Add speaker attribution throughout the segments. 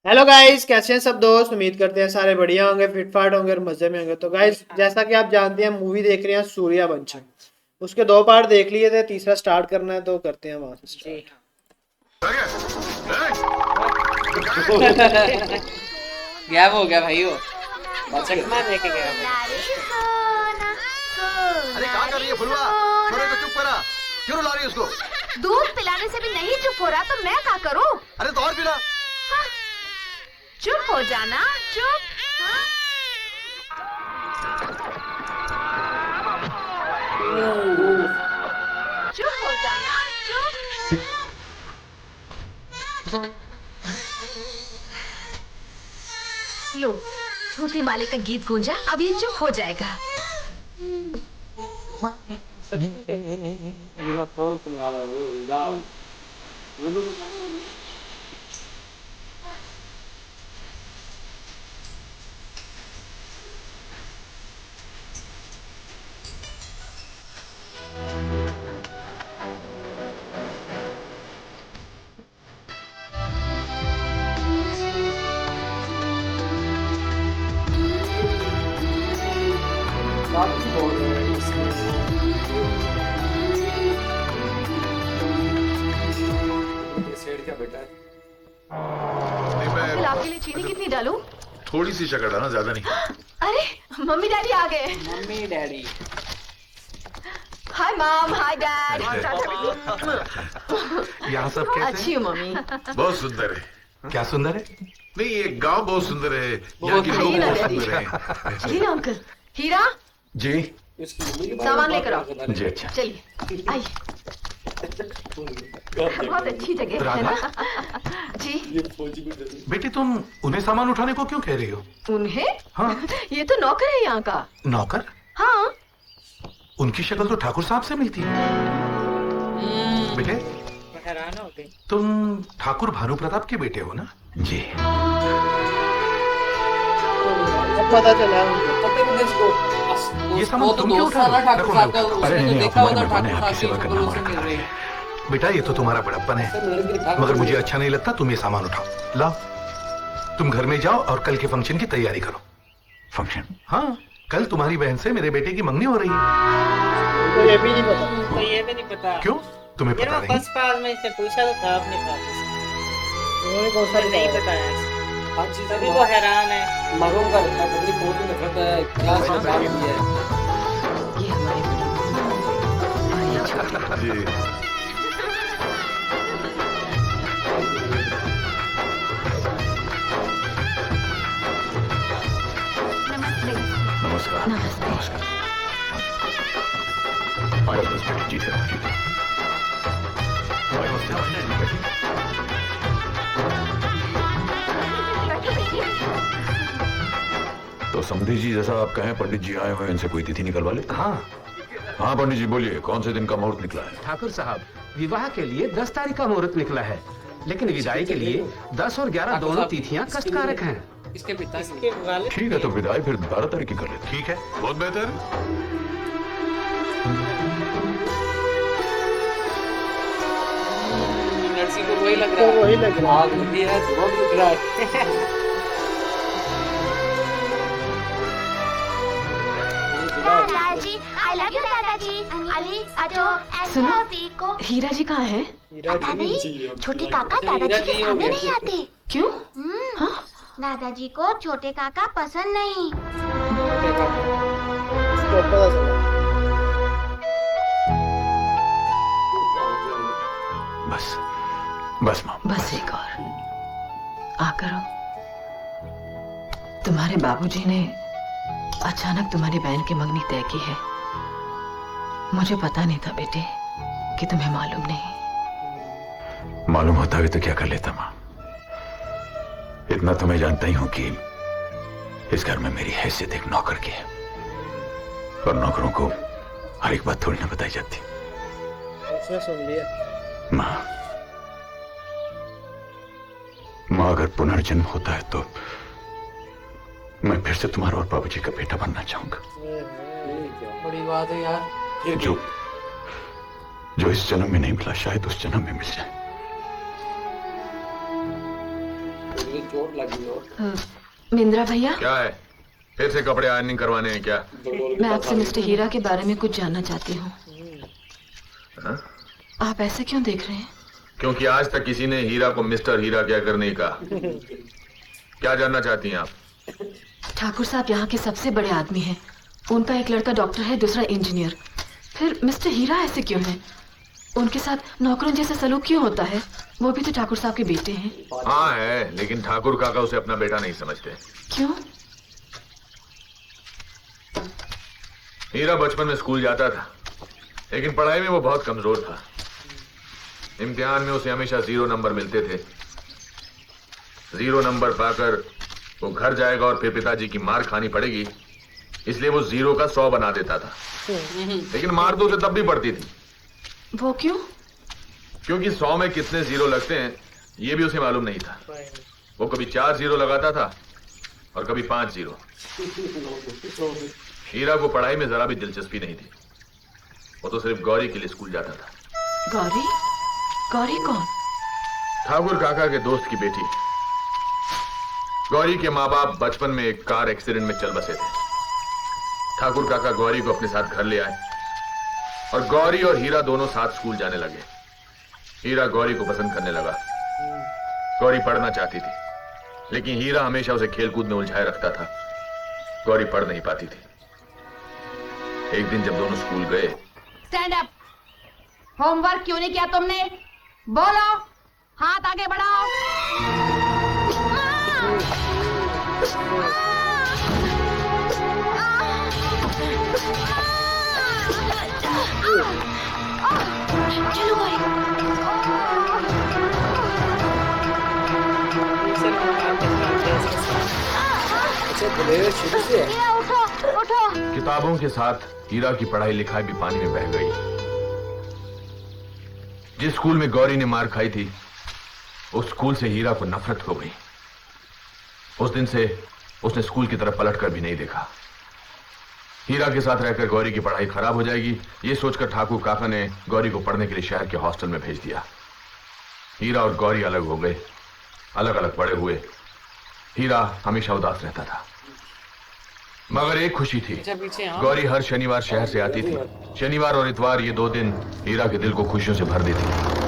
Speaker 1: Hello guys, कैसे हैं सब दोस्त। उम्मीद करते हैं सारे बढ़िया होंगे, फिट फाट होंगे और मजे में होंगे। तो गाइस, जैसा कि आप जानते हैं, मूवी देख रहे हैं सूर्यवंशम। उसके 2 पार्ट देख लिए थे, तीसरा स्टार्ट करना है तो करते हैं वहां से
Speaker 2: जी
Speaker 1: स्टार्ट।
Speaker 2: गैप हो गया भाई वो
Speaker 3: चकमा देके गया
Speaker 4: अरे क्या कर रही है फुलवा? छोरे को चुप करा। क्यों रुला रही है उसको?
Speaker 5: दूध पिलाने से भी नहीं चुप हो रहा तो मैं क्या करूं?
Speaker 4: अरे तो और पिला।
Speaker 5: चुप हो जाना, चुप। हाँ? चुप हो जाना, चुप। लो, छोटी माली का गीत गूंजा, अब ये चुप हो जाएगा। अंकल, आपके लिए चीनी कितनी डालूं?
Speaker 4: थोड़ी सी शक्कर डालना, ज्यादा नहीं।
Speaker 5: अरे, मम्मी डैडी आ गए।
Speaker 2: Mummy daddy
Speaker 5: hi mom, hi dad.
Speaker 4: यहाँ सब कैसे
Speaker 5: अच्छी हूँ मम्मी।
Speaker 4: बहुत सुंदर है।
Speaker 6: क्या सुंदर है?
Speaker 4: नहीं, ये गांव बहुत सुंदर है। यहाँ के लोग बहुत सुंदर हैं।
Speaker 5: हीरा अंकल, हीरा
Speaker 6: जी
Speaker 5: सामान लेकर आओ।
Speaker 6: जी अच्छा।
Speaker 5: चलिए, आइए। बहुत अच्छी जगह है
Speaker 6: राधा?
Speaker 5: ना? जी।
Speaker 6: बेटी तुम उन्हें सामान उठाने को क्यों कह रही हो?
Speaker 5: उन्हें?
Speaker 6: हाँ।
Speaker 5: ये तो नौकर है यहाँ का।
Speaker 6: नौकर?
Speaker 5: हाँ।
Speaker 6: उनकी शक्ल तो ठाकुर साहब से मिलती है। बेटे
Speaker 2: हैरान हो गई।
Speaker 6: तुम ठाकुर भानु प्रताप के बेटे हो ना? जी।
Speaker 1: अब पता चला
Speaker 6: ये सामान तुम क्यों उठा रहे हो?
Speaker 2: ठाकुर साहब का
Speaker 6: अरे
Speaker 2: उसने
Speaker 6: नहीं,
Speaker 2: देखा
Speaker 6: अपने
Speaker 2: होगा
Speaker 6: मेहमान है,
Speaker 2: ठाकुर
Speaker 6: आपकी सेवा
Speaker 2: साहब
Speaker 6: करना
Speaker 2: की
Speaker 6: हमारा
Speaker 2: मिल
Speaker 6: कर्तव्य
Speaker 2: रही
Speaker 6: है। बेटा ये तो तुम्हारा बड़प्पन है, मगर मुझे अच्छा नहीं लगता। तुम ये सामान उठाओ, लाओ। तुम घर में जाओ और कल के फंक्शन की तैयारी करो।
Speaker 4: फंक्शन?
Speaker 6: हाँ, कल तुम्हारी बहन से मेरे बेटे की मंगनी हो रही है।
Speaker 1: तो ये भी नहीं पता।
Speaker 2: तो ये भी नहीं पता।
Speaker 6: क्यों? तुम्हें
Speaker 2: यार
Speaker 6: पता
Speaker 2: मैं
Speaker 6: नहीं?
Speaker 2: फर्स्ट पास में इससे पूछा तो था अपने पास
Speaker 1: उन्होंने कौन सा
Speaker 2: नहीं बताया। तभी वो हैरान है।
Speaker 3: मरूंगा कभी बहुत नफरत है क्या सब बात है।
Speaker 5: ये हमारे
Speaker 4: जी।
Speaker 5: नमस्ते।
Speaker 4: नमस्कार।
Speaker 5: नमस्ते।
Speaker 4: नमस्कार। आइए बस बेटी, जी थे, जी थे। तो समधी जी, जैसा आप कहें, पंडित जी आए हुए, इनसे कोई तिथि निकलवा ले।
Speaker 6: हाँ
Speaker 4: हाँ पंडित जी, बोलिए, कौन से दिन का मुहूर्त निकला है?
Speaker 7: ठाकुर साहब, विवाह के लिए 10 तारीख का मुहूर्त निकला है, लेकिन विदाई के लिए 10 और 11 दोनों तिथियां कष्टकारक हैं।
Speaker 2: इसके पिता इसके वाले
Speaker 4: ठीक है, तो विदाई फिर 12 तारीख की कर लेते।
Speaker 6: ठीक है।
Speaker 4: बहुत बेहतर।
Speaker 2: नर्सी को वही लग
Speaker 1: तो
Speaker 2: रहा
Speaker 1: वही लग रहा है।
Speaker 3: आग भी है धुआं भी उठ रहा है।
Speaker 5: दादाजी, I love you दादाजी। अली, आजो, ऐसे को। हीरा जी कहाँ है?
Speaker 1: हीरा जी
Speaker 5: छोटे काका दादाजी के सामने नहीं आते। क्यों? हाँ?
Speaker 8: दादाजी को छोटे काका पसंद नहीं।
Speaker 1: उसको पता चला।
Speaker 4: बस बस माँ।
Speaker 5: बस एक और आकर तुम्हारे बाबूजी ने अचानक तुम्हारी बहन की मंगनी तय की है। मुझे पता नहीं था बेटे कि तुम्हें मालूम नहीं।
Speaker 4: मालूम होता भी तो क्या कर लेता माँ। इतना तो मैं जानता ही हूं कि इस घर में मेरी हैसियत एक नौकर की है, और नौकरों को हर एक बात थोड़ी ना बताई जाती।
Speaker 1: उसने सुन लिया।
Speaker 4: माँ, माँ अगर पुनर्जन्म होता है तो मैं फिर से तुम्हारा और बाबूजी का बेटा बनना चाहूंगा।
Speaker 2: बड़ी बात है यार।
Speaker 4: जो इस जन्म में नहीं मिला, शायद उस जन्म में मिल जाए।
Speaker 3: थोड़ी चोट लगी हो।
Speaker 5: मिंद्रा भैया,
Speaker 4: क्या है? फिर से कपड़े आयरनिंग करवाने हैं क्या?
Speaker 5: मैं आपसे मिस्टर हीरा के बारे में कुछ जानना चाहती हूँ।
Speaker 4: हाँ?
Speaker 5: आप ऐसे क्यों देख रहे हैं?
Speaker 4: क्योंकि आज तक किसी ने हीरा को मिस्टर हीरा कहकर नहीं कहा। क्या जानना चाहती हैं आप?
Speaker 5: ठाकुर साहब यहाँ के सबसे बड़े आदमी हैं। उनका एक लड़का डॉक्टर है, दूसरा इंजीनियर। फिर मिस्टर हीरा ऐसे क्यों हैं? उनके साथ नौकरों जैसा सलूक क्यों होता है? वो भी तो ठाकुर साहब के बेटे हैं।
Speaker 4: हाँ है, लेकिन ठाकुर काका उसे अपना बेटा नहीं समझते।
Speaker 5: क्यों?
Speaker 4: हीरा बचपन में स्कूल जाता था, लेकिन पढ़ाई में वो बहुत कमजोर था। इम्तिहान में उसे हमेशा 0 नंबर मिलते थे। 0 नंबर पाकर वो घर जाएगा और फिर पिताजी की मार खानी पड़ेगी, इसलिए वो 0 का 100 बना देता था। लेकिन मार तो उसे तब भी पड़ती थी।
Speaker 5: वो क्यों?
Speaker 4: क्योंकि 100 में कितने 0 लगते हैं ये भी उसे मालूम नहीं था। वो कभी 4 0 लगाता था और कभी 5 0। हीरा को पढ़ाई में जरा भी दिलचस्पी नहीं थी। वो तो सिर्फ गौरी के लिए स्कूल जाता था।
Speaker 5: गौरी? गौरी कौन?
Speaker 4: ठाकुर काका के दोस्त की बेटी। गौरी के माँ बाप बचपन में एक कार एक्सीडेंट में चल बसे थे। ठाकुर काका गौरी को अपने साथ घर ले आए और गौरी और हीरा दोनों साथ स्कूल जाने लगे। हीरा गौरी को पसंद करने लगा। गौरी पढ़ना चाहती थी, लेकिन हीरा हमेशा उसे खेलकूद में उलझाए रखता था। गौरी पढ़ नहीं पाती थी। एक दिन जब दोनों स्कूल गए।
Speaker 8: Stand up. होमवर्क क्यों नहीं किया तुमने? बोलो, हाथ आगे बढ़ाओ। चलो भाई।
Speaker 3: शुरू से
Speaker 8: ये उठो उठो।
Speaker 4: किताबों के साथ हीरा की पढ़ाई लिखाई भी पानी में बह गई। जिस स्कूल में गौरी ने मार खाई थी, उस स्कूल से हीरा को नफरत हो गई। उस दिन से उसने स्कूल की तरफ पलट कर भी नहीं देखा। हीरा के साथ रहकर गौरी की पढ़ाई खराब हो जाएगी, ये सोचकर ठाकुर काका ने गौरी को पढ़ने के लिए शहर के हॉस्टल में भेज दिया। हीरा और गौरी अलग हो गए, अलग अलग बड़े हुए। हीरा हमेशा उदास रहता था, मगर एक खुशी थी।
Speaker 2: पीछे हाँ।
Speaker 4: गौरी हर शनिवार शहर से आती थी। शनिवार और इतवार ये 2 दिन हीरा के दिल को खुशियों से भर देती थी।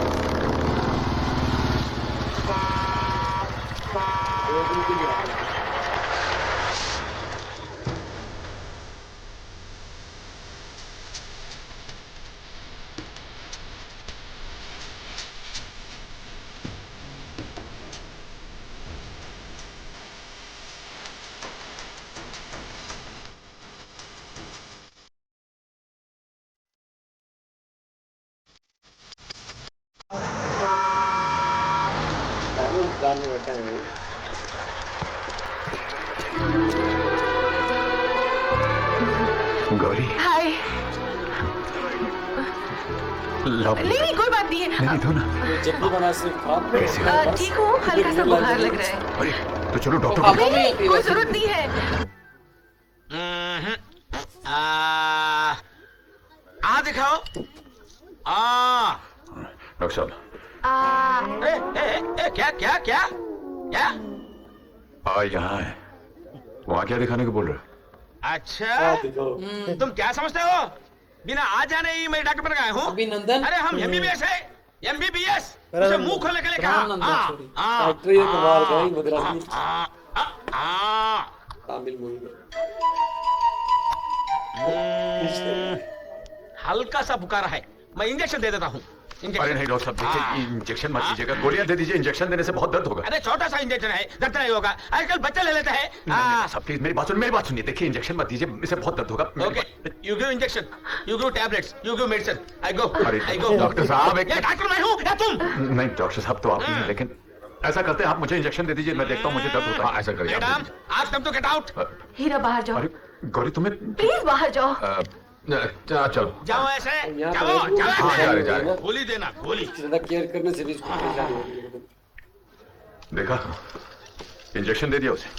Speaker 3: दुकान में बैठा है।
Speaker 4: गौरी,
Speaker 5: हाय।
Speaker 4: लव
Speaker 5: नहीं नहीं, कोई बात नहीं है।
Speaker 4: नहीं तो ना।
Speaker 3: चटनी बना से खराब
Speaker 4: कैसे हो?
Speaker 5: ठीक हूँ, हल्का सा बुखार लग रहा है।
Speaker 4: अरे तो चलो डॉक्टर
Speaker 2: पापा
Speaker 4: को।
Speaker 2: में
Speaker 5: कोई जरूरत नहीं है।
Speaker 7: आ दिखाओ।
Speaker 4: डॉक्टर साहब,
Speaker 7: क्या क्या क्या क्या?
Speaker 4: यहाँ है। वहाँ क्या दिखाने को बोल रहे हो?
Speaker 7: अच्छा, तुम क्या समझते हो? बिना आ जाने ही मैं डॉक्टर बन गया हूँ।
Speaker 3: अभिनंदन।
Speaker 7: अरे हम एमबीबीएस है, एमबीबीएस। उसे मुंह खोलने के लिए कहा।
Speaker 3: फैक्ट्री कमाल का ही मद्रासी
Speaker 7: हाँ।
Speaker 3: तामिल मूवी में।
Speaker 7: हल्का सा बुखार है, मैं इंजेक्शन दे देता हूँ।
Speaker 4: अरे नहीं डॉक्टर साहब, देखिए इंजेक्शन मत कीजिएगा, गोलियां दे दीजिए। इंजेक्शन देने से बहुत दर्द होगा।
Speaker 7: अरे छोटा सा इंजेक्शन है, दर्द नहीं होगा। आजकल बच्चे ले लेते हैं।
Speaker 4: नहीं, साहब प्लीज मेरी बात सुनिए। देखिए इंजेक्शन मत दीजिए, इससे बहुत दर्द होगा।
Speaker 7: Okay, you give injection, you give tablets, you give medicine. I go.
Speaker 4: Doctor साहब,
Speaker 7: ये डॉक्टर मैं हूँ या तुम?
Speaker 4: नहीं डॉक्टर साहब तो आप ही हैं, लेकिन ऐसा करते हैं, आप मुझे इंजेक्शन दे दीजिए, मैं देखता हूँ मुझे दर्द होता है। ऐसा करिए।
Speaker 7: मैडम, आज कम तो गेट आउट।
Speaker 5: हीरा बाहर जाओ।
Speaker 4: अरे गौरी तुम्हें
Speaker 5: प्लीज बाहर जाओ।
Speaker 4: चलो
Speaker 7: जाओ ऐसे,
Speaker 3: यहाँ
Speaker 7: जाओ
Speaker 3: पर
Speaker 7: जाओ
Speaker 4: हाँ, जा रहे, जा
Speaker 7: ऐसे।
Speaker 4: रहे।
Speaker 7: गोली देना, गोली।
Speaker 3: ज्यादा केयर करने से भी इसको परेशानी होती है।
Speaker 4: देखा, इंजेक्शन दे दिया उसे।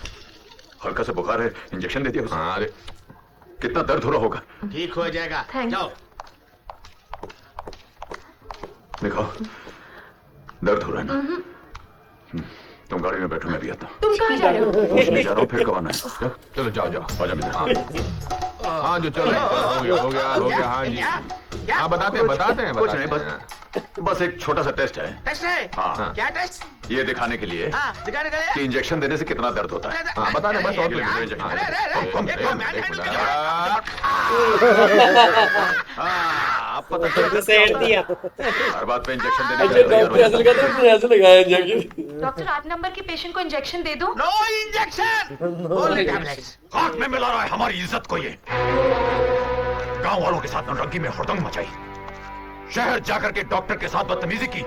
Speaker 4: हल्का सा बुखार है, इंजेक्शन दे दिया उसे। अरे कितना दर्द हो रहा होगा।
Speaker 7: ठीक हो जाएगा,
Speaker 5: Thanks.
Speaker 7: जाओ।
Speaker 4: देखो दर्द हो रहा है ना। तुम गाड़ी में बैठो, मैं भी आता हूँ।
Speaker 5: तुम कहाँ जा रहे हो?
Speaker 4: कुछ नहीं जा रहा हूँ, फिर कब आना है? चलो जाओ जाओ, आजा मित्र।
Speaker 9: हाँ जो चलो हो गया हाँ जी। हाँ बताते हैं
Speaker 4: कुछ नहीं, बस एक छोटा सा टेस्ट है।
Speaker 7: टेस्ट है?
Speaker 4: हाँ।
Speaker 7: क्या टेस्ट?
Speaker 4: ये दिखाने के लिए
Speaker 7: दिखाने के लिए
Speaker 4: कि इंजेक्शन देने से कितना दर्द होता है।
Speaker 9: हाँ बता दे बस, और कुछ नहीं।
Speaker 4: आप पता चल
Speaker 2: सेट दिया।
Speaker 4: हर बात पे इंजेक्शन देने
Speaker 3: अच्छा
Speaker 4: के लिए
Speaker 3: डॉक्टर ऐसे लगाते हैं, ऐसे लगाया इंजेक्शन।
Speaker 5: डॉक्टर 8 नंबर के पेशेंट को इंजेक्शन दे दो।
Speaker 7: No injection, only tablets.
Speaker 4: हाथ में मिला रहा है हमारी इज्जत को। ये गांव वालों के साथ नौटंकी में हुड़दंग मचाई, शहर जाकर के डॉक्टर के साथ बदतमीजी की।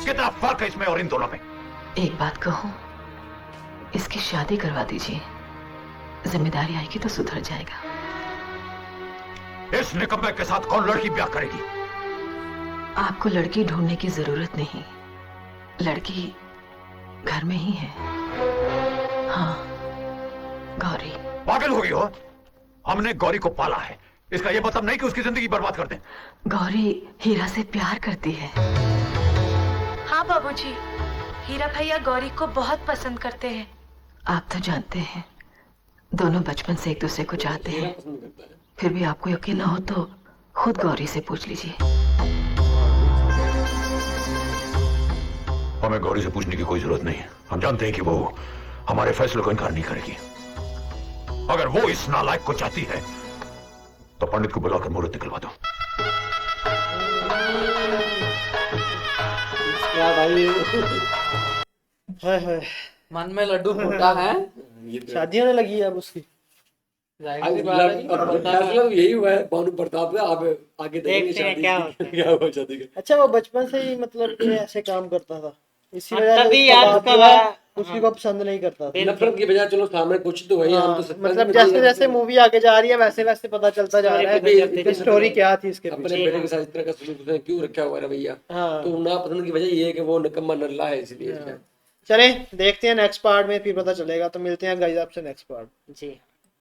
Speaker 4: कितना फर्क है इसमें और इन दोनों में।
Speaker 5: एक बात कहूँ, इसकी शादी करवा दीजिए, जिम्मेदारी आएगी तो सुधर जाएगा।
Speaker 4: इस निकम्मे के साथ कौन लड़की ब्याह करेगी?
Speaker 5: आपको लड़की ढूंढने की जरूरत नहीं, लड़की घर में ही है। हाँ, गौरी।
Speaker 4: पागल हो गई हो? हमने गौरी को पाला है, इसका ये मतलब नहीं कि उसकी जिंदगी बर्बाद कर दें।
Speaker 5: गौरी हीरा से प्यार करती है। हाँ बाबूजी, हीरा भैया गौरी को बहुत पसंद करते हैं। आप तो जानते हैं, दोनों बचपन से एक दूसरे को चाहते हैं। फिर भी आपको यकीन ना हो तो खुद गौरी से पूछ लीजिए।
Speaker 4: हमें गौरी से पूछने की कोई जरूरत नहीं है। हम जानते हैं कि वो हमारे फैसले को इनकार नहीं करेगी। अगर वो इस नालायक को चाहती है तो पंडित को बुलाकर मुहूर्त निकलवा दो।
Speaker 3: क्या भाई,
Speaker 1: हाय हाय,
Speaker 2: मन में लड्डू फूटा है।
Speaker 1: शादी होने लगी है अब उसकी।
Speaker 3: फैसला तो यही हुआ है भानु प्रताप का। अब आगे
Speaker 2: देखते हैं क्या होता है।
Speaker 3: क्या हुआ शादी का।
Speaker 1: अच्छा, वो बचपन से ही मतलब कि ऐसे काम करता था, इसी
Speaker 2: हाँ,
Speaker 1: वजह
Speaker 2: तभी
Speaker 1: से
Speaker 2: यार
Speaker 1: उसका
Speaker 2: उसका
Speaker 1: बाप
Speaker 2: बड़ा-
Speaker 1: उसी को पसंद नहीं करता था।
Speaker 3: नफरत की बजाय चलो सामने कुछ तो वही, हम तो सस्पेंस
Speaker 1: मतलब
Speaker 3: में
Speaker 1: जैसे
Speaker 3: थे।
Speaker 1: जैसे मूवी आगे जा रही है वैसे वैसे पता चलता जा रहा है कि स्टोरी क्या थी इसके
Speaker 3: अपने
Speaker 1: पीछे।
Speaker 3: बेटे के साथ इस तरह का सलूक उसने क्यों रखा हुआ है भैया।
Speaker 1: हाँ।
Speaker 3: तो नापसंद की वजह ये है कि वो निकम्मा नल्ला है, इसलिए।
Speaker 1: चले देखते हैं नेक्स्ट पार्ट में, फिर पता चलेगा। तो मिलते हैं गाइस आपसे नेक्स्ट पार्ट।
Speaker 2: जी।